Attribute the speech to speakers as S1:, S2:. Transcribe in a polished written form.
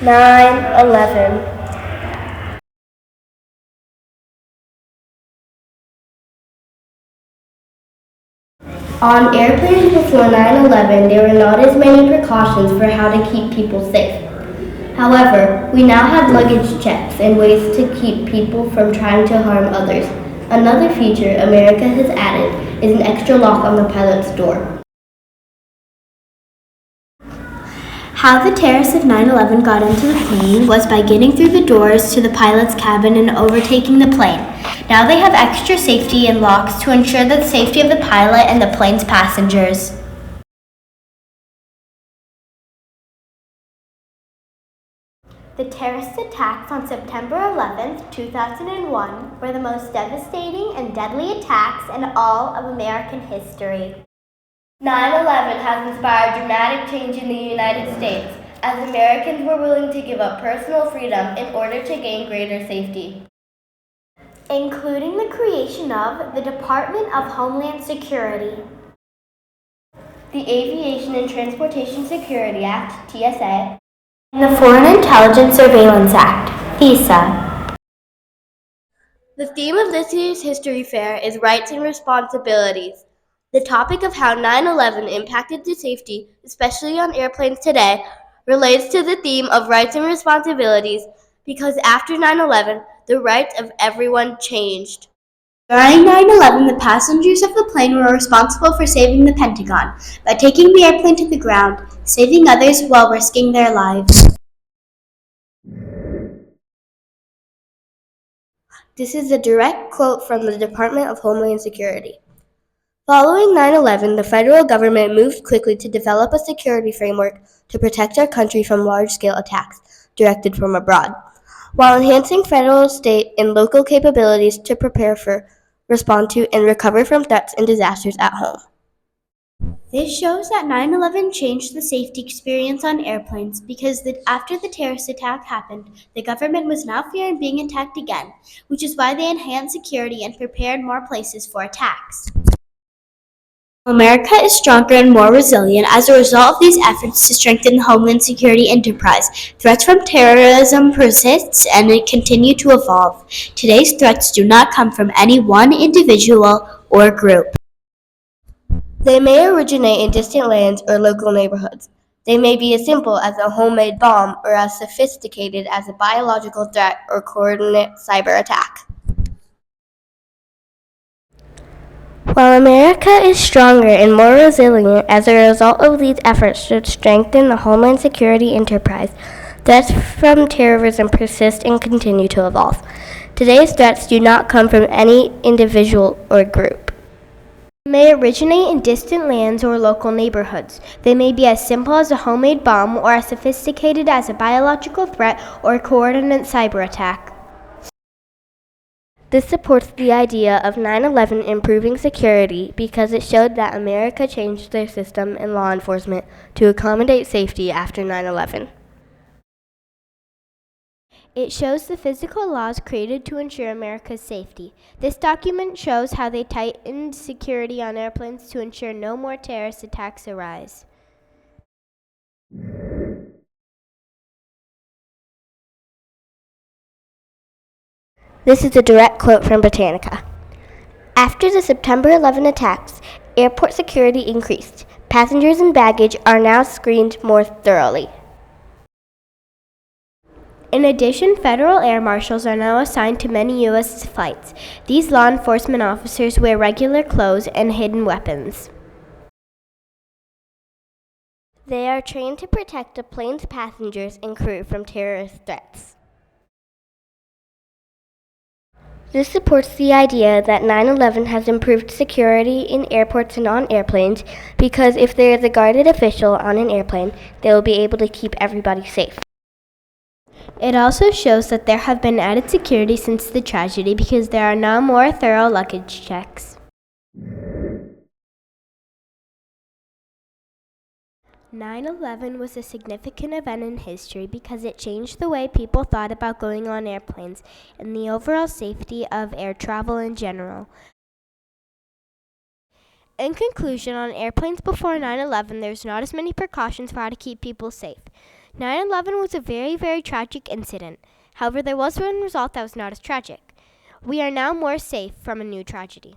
S1: 9/11. On airplanes before 9/11, there were not as many precautions for how to keep people safe. However, we now have luggage checks and ways to keep people from trying to harm others. Another feature America has added is an extra lock on the pilot's door. How the terrorists of 9/11 got into the plane was by getting through the doors to the pilot's cabin and overtaking the plane. Now they have extra safety and locks to ensure the safety of the pilot and the plane's passengers. The terrorist attacks on September 11, 2001 were the most devastating and deadly attacks in all of American history. 9/11 has inspired dramatic change in the United States, as Americans were willing to give up personal freedom in order to gain greater safety, including the creation of the Department of Homeland Security, the Aviation and Transportation Security Act, TSA, and the Foreign Intelligence Surveillance Act, FISA. The theme of this year's History Fair is Rights and Responsibilities. The topic of how 9/11 impacted the safety, especially on airplanes today, relates to the theme of rights and responsibilities because after 9/11, the rights of everyone changed. During 9/11, the passengers of the plane were responsible for saving the Pentagon by taking the airplane to the ground, saving others while risking their lives. This is a direct quote from the Department of Homeland Security. Following 9/11, the federal government moved quickly to develop a security framework to protect our country from large-scale attacks directed from abroad, while enhancing federal, state, and local capabilities to prepare for, respond to, and recover from threats and disasters at home. This shows that 9/11 changed the safety experience on airplanes because after the terrorist attack happened, the government was now fearing being attacked again, which is why they enhanced security and prepared more places for attacks. America is stronger and more resilient as a result of these efforts to strengthen the Homeland Security enterprise. Threats from terrorism persist and continue to evolve. Today's threats do not come from any one individual or group. They may originate in distant lands or local neighborhoods. They may be as simple as a homemade bomb or as sophisticated as a biological threat or coordinate cyber attack. While America is stronger and more resilient as a result of these efforts to strengthen the Homeland Security enterprise, threats from terrorism persist and continue to evolve. Today's threats do not come from any individual or group. They may originate in distant lands or local neighborhoods. They may be as simple as a homemade bomb or as sophisticated as a biological threat or a coordinate cyber attack. This supports the idea of 9/11 improving security because it showed that America changed their system and law enforcement to accommodate safety after 9/11. It shows the physical laws created to ensure America's safety. This document shows how they tightened security on airplanes to ensure no more terrorist attacks arise. This is a direct quote from Britannica. After the September 11 attacks, airport security increased. Passengers and baggage are now screened more thoroughly. In addition, federal air marshals are now assigned to many U.S. flights. These law enforcement officers wear regular clothes and hidden weapons. They are trained to protect the plane's passengers and crew from terrorist threats. This supports the idea that 9/11 has improved security in airports and on airplanes because if there is a guarded official on an airplane, they will be able to keep everybody safe. It also shows that there have been added security since the tragedy because there are now more thorough luggage checks. 9/11 was a significant event in history because it changed the way people thought about going on airplanes and the overall safety of air travel in general. In conclusion, on airplanes before 9/11, there's not as many precautions for how to keep people safe.
S2: 9/11 was a very, very tragic incident. However, there was one result that was not as tragic. We are now more safe from a new tragedy.